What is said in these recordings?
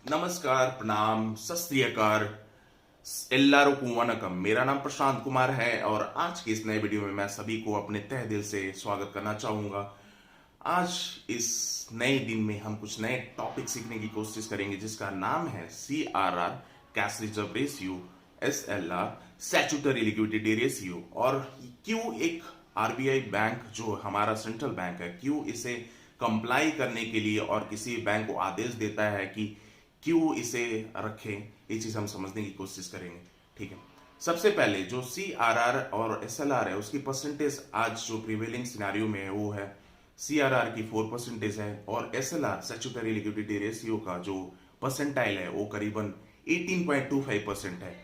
नमस्कार, प्रणाम, सत श्री अकाल, एल्लारुकु वनकम। मेरा नाम प्रशांत कुमार है और आज की इस नए वीडियो में मैं सभी को अपने तहे दिल से स्वागत करना चाहूंगा। आज इस नए दिन में हम कुछ नए टॉपिक सीखने की कोशिश करेंगे जिसका नाम है CRR, cash reserve ratio, SLR, statutory liquidity ratio. और क्यों एक RBI बैंक जो हमारा सेंट्रल बैंक है, क्यों इसे कंप्लाई करने के लिए और किसी बैंक को आदेश देता है कि क्यों इसे रखें, ये चीज हम समझने की कोशिश करेंगे। ठीक है, सबसे पहले जो CRR और SLR है उसकी परसेंटेज आज जो प्रिवेलिंग सिनारियो में है वो है CRR की 4% है और SLR स्टैट्यूटरी लिक्विडिटी रेशियो का जो परसेंटाइल है वो करीबन 18.25% है।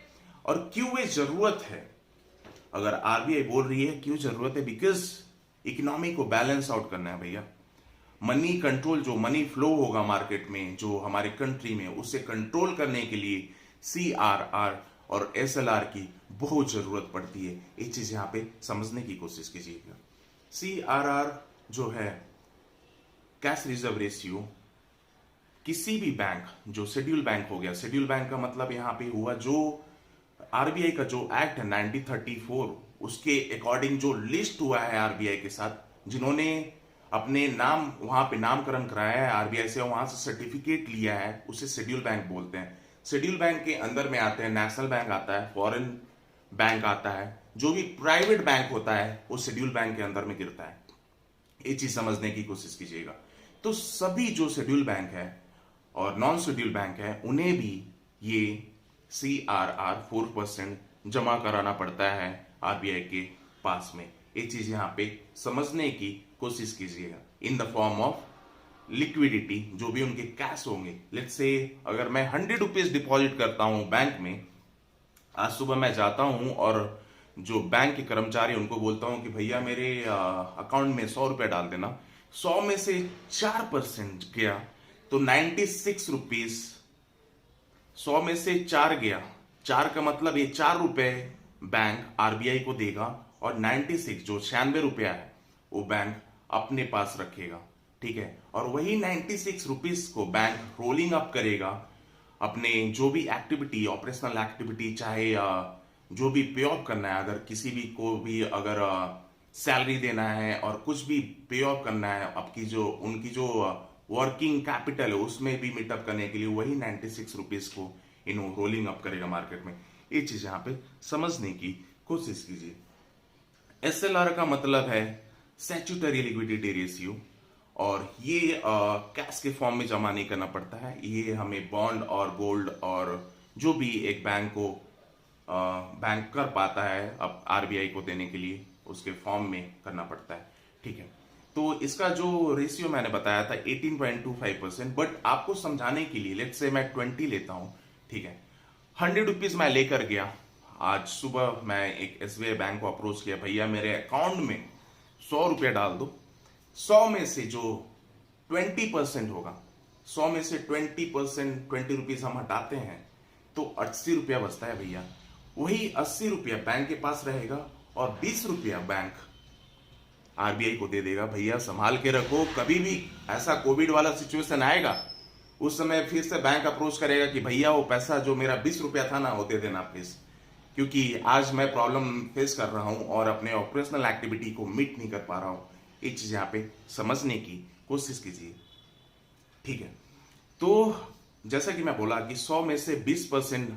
और क्यों ये जरूरत है, अगर RBI बोल रही है क्यों जरूरत है, बिकॉज इकोनॉमी को बैलेंस आउट करना है भैया। मनी कंट्रोल, जो मनी फ्लो होगा मार्केट में जो हमारे कंट्री में, उसे कंट्रोल करने के लिए CRR और SLR की बहुत जरूरत पड़ती है। ये चीज यहां पे समझने की कोशिश कीजिएगा। CRR जो है कैश रिजर्व रेशियो, किसी भी बैंक जो शेड्यूल बैंक हो गया, शेड्यूल बैंक का मतलब यहां पे हुआ जो RBI का जो एक्ट है 1934 उसके अकॉर्डिंग जो लिस्ट हुआ है RBI के साथ, जिन्होंने अपने नाम वहां पे नामकरण कराया है RBI से, वहां से सर्टिफिकेट लिया है, उसे शेड्यूल बैंक बोलते हैं। शेड्यूल बैंक के अंदर में आते हैं नेशनल बैंक आता है, फॉरेन बैंक आता है, जो भी प्राइवेट बैंक होता है वो शेड्यूल बैंक के अंदर में गिरता है। ये चीज समझने की कोशिश कीजिएगा। तो सभी जो शेड्यूल बैंक है और नॉन शेड्यूल बैंक है उन्हें भी ये CRR 4% जमा कराना पड़ता है RBI के पास में। ये चीज यहां पे समझने की कोशिश कीजिएगा। In the form of liquidity, जो भी उनके कैश होंगे, लेट्स से अगर मैं 100 रुपीज डिपॉजिट करता हूं बैंक में, आज सुबह मैं जाता हूं और जो बैंक के कर्मचारी उनको बोलता हूं कि भैया मेरे अकाउंट में 100 रुपया डाल देना, 100 में से 4% गया तो 96 रुपीज, 100 में से 4 गया, 4 का मतलब ये 4 रुपए बैंक RBI को देगा और 96 जो 96 रुपया है वो बैंक अपने पास रखेगा। ठीक है, और वही 96 रुपीज को बैंक रोलिंग अप करेगा अपने जो भी एक्टिविटी, ऑपरेशनल एक्टिविटी, चाहे जो भी पे ऑफ करना है, अगर किसी भी को भी अगर सैलरी देना है और कुछ भी पे ऑफ करना है, आपकी जो उनकी जो वर्किंग कैपिटल है उसमें भी मीटअप करने के लिए वही 96 रुपीज को इन रोलिंग अप करेगा मार्केट में। ये चीज यहां पे समझने की कोशिश कीजिए। SLR का मतलब है स्टैट्यूटरी लिक्विडिटी रेशियो, और ये कैश के फॉर्म में जमा नहीं करना पड़ता है, ये हमें बॉन्ड और गोल्ड और जो भी एक बैंक को बैंक कर पाता है अब RBI को देने के लिए उसके फॉर्म में करना पड़ता है। ठीक है, तो इसका जो रेशियो मैंने बताया था 18.25%, बट आपको समझाने के लिए लेट्स से मैं 20 लेता हूं। ठीक है, 100 रुपीज मैं लेकर गया, आज सुबह मैं एक SBI बैंक को अप्रोच किया, भैया मेरे अकाउंट में 100 रुपया डाल दो। 100 में से जो 20% होगा, 100 में से 20%, 20 रुपीज हम हटाते हैं तो 80 रुपया बचता है भैया। वही 80 रुपया बैंक के पास रहेगा और 20 रुपया बैंक RBI को दे देगा। भैया संभाल के रखो, कभी भी ऐसा कोविड वाला सिचुएशन आएगा उस समय फिर से बैंक अप्रोच करेगा कि भैया वो पैसा जो मेरा 20 रुपया था ना वो दे देना प्लीज, क्योंकि आज मैं प्रॉब्लम फेस कर रहा हूं और अपने ऑपरेशनल एक्टिविटी को मीट नहीं कर पा रहा हूं। ये चीज यहां पे समझने की कोशिश कीजिए। ठीक है, तो जैसा कि मैं बोला कि 100 में से 20%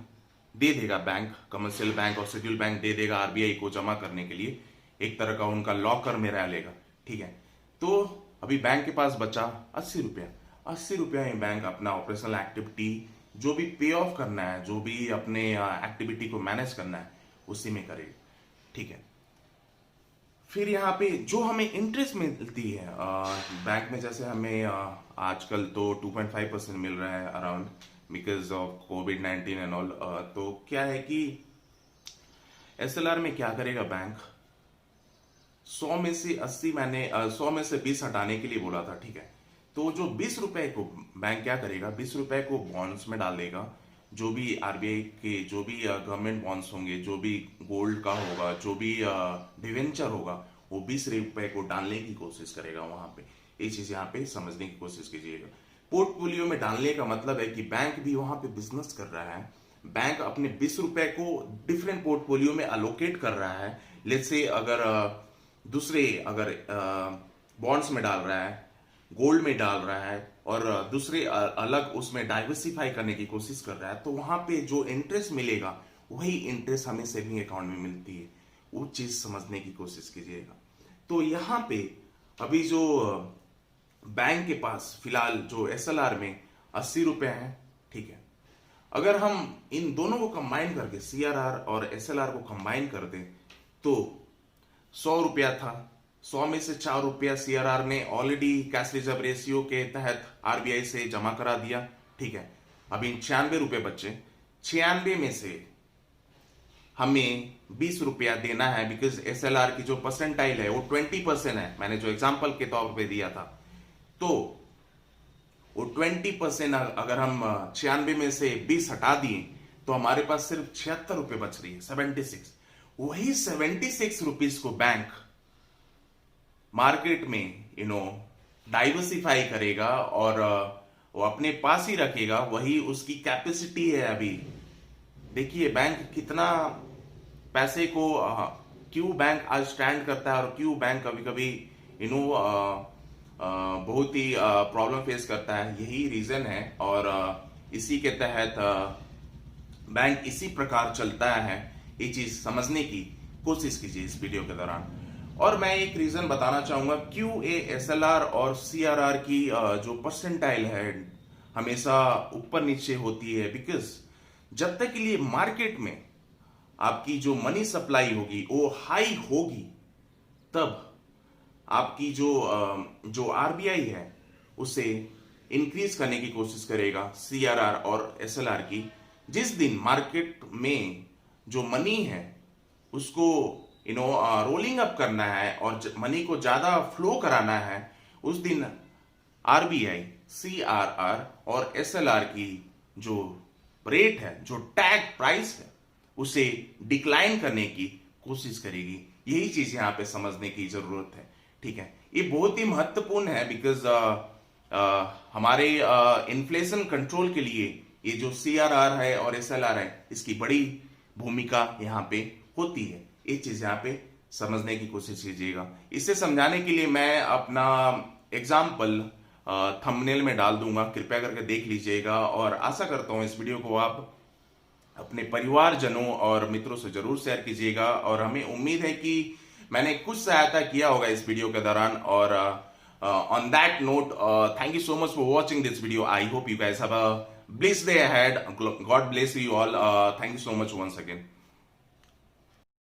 दे देगा बैंक, कमर्शियल बैंक और शेड्यूल बैंक दे देगा RBI को जमा करने के लिए, एक तरह का उनका लॉकर में रह लेगा। ठीक है, तो अभी बैंक के पास बचा 80 रुपया। 80 रुपया ही बैंक अपना ऑपरेशनल एक्टिविटी जो भी पे ऑफ करना है, जो भी अपने एक्टिविटी को मैनेज करना है उसी में करेगा। ठीक है, फिर यहाँ पे जो हमें इंटरेस्ट मिलती है बैंक में, जैसे हमें आजकल तो 2.5% मिल रहा है around, because of COVID-19 and all. तो क्या है कि SLR में क्या करेगा बैंक, 100 में से 80 मैंने 100 में से 20 हटाने के लिए बोला था। ठीक है, तो जो 20 रुपए को बैंक क्या करेगा, 20 रुपए को बॉन्ड्स में डाल देगा, जो भी RBI के जो भी गवर्नमेंट बॉन्ड्स होंगे, जो भी गोल्ड का होगा, जो भी डिवेंचर होगा, वो 20 रुपए को डालने की कोशिश करेगा वहां पे। ये चीज यहाँ पे समझने की कोशिश कीजिएगा। पोर्टफोलियो में डालने का मतलब है कि बैंक भी वहां पे बिजनेस कर रहा है। बैंक अपने 20 रुपए को डिफरेंट पोर्टफोलियो में अलोकेट कर रहा है। लेट्स से अगर दूसरे अगर बॉन्ड्स में डाल रहा है, गोल्ड में डाल रहा है और दूसरे अलग उसमें डाइवर्सिफाई करने की कोशिश कर रहा है, तो वहां पे जो इंटरेस्ट मिलेगा वही इंटरेस्ट हमें सेविंग अकाउंट में मिलती है। वो चीज समझने की कोशिश कीजिएगा। तो यहाँ पे अभी जो बैंक के पास फिलहाल जो एसएलआर में 80 रुपए है, ठीक है, अगर हम इन दोनों को कंबाइन करके सीआरआर और एसएलआर को कंबाइन कर दें तो 100 रुपया था, 100 में से 4 रुपया सीआरआर ने ऑलरेडी कैश रिजर्व रेशियो के तहत आरबीआई से जमा करा दिया, ठीक है। अभी 96 रुपए बचे। 96 में से हमें 20 रुपया देना है, बिकॉज एसएलआर की जो परसेंटाइल है वो 20% है, मैंने जो एग्जांपल के तौर पे दिया था। तो वो 20% अगर हम 96 में से 20 हटा दिए तो हमारे पास सिर्फ 76 रुपए बच रही है, 76। वही 76 रुपीज को बैंक मार्केट में डाइवर्सिफाई करेगा और वो अपने पास ही रखेगा, वही उसकी कैपेसिटी है। अभी देखिए बैंक कितना पैसे को क्यों बैंक आज स्टैंड करता है और क्यों बैंक कभी कभी बहुत ही प्रॉब्लम फेस करता है, यही रीजन है। और इसी के तहत बैंक इसी प्रकार चलता है। ये चीज समझने की कोशिश कीजिए इस वीडियो के दौरान। और मैं एक रीजन बताना चाहूंगा क्यों ये एसएलआर और सीआरआर की जो परसेंटाइल है हमेशा ऊपर नीचे होती है। बिकॉज जब तक के लिए मार्केट में आपकी जो मनी सप्लाई होगी वो हाई होगी, तब आपकी जो आरबीआई है उसे इंक्रीज करने की कोशिश करेगा सीआरआर और एसएलआर की। जिस दिन मार्केट में जो मनी है उसको रोलिंग अप करना है और मनी को ज्यादा फ्लो कराना है, उस दिन आरबीआई सीआरआर और एसएलआर की जो रेट है, जो टैग प्राइस है, उसे डिक्लाइन करने की कोशिश करेगी। यही चीज यहां पे समझने की जरूरत है, ठीक है। ये बहुत ही महत्वपूर्ण है बिकॉज हमारे इन्फ्लेशन कंट्रोल के लिए ये जो सीआरआर है और एसएलआर है, इसकी बड़ी भूमिका यहाँ पे होती है। ये चीज यहाँ पे समझने की कोशिश कीजिएगा। इसे समझाने के लिए मैं अपना एग्जाम्पल थंबनेल में डाल दूंगा, कृपया करके देख लीजिएगा। और आशा करता हूं इस वीडियो को आप अपने परिवारजनों और मित्रों से जरूर शेयर कीजिएगा। और हमें उम्मीद है कि मैंने कुछ सहायता किया होगा इस वीडियो के दौरान। और on that note, thank you so much for watching this video. I hope you guys have a blessed day ahead. God bless you all. Thank you so much once again.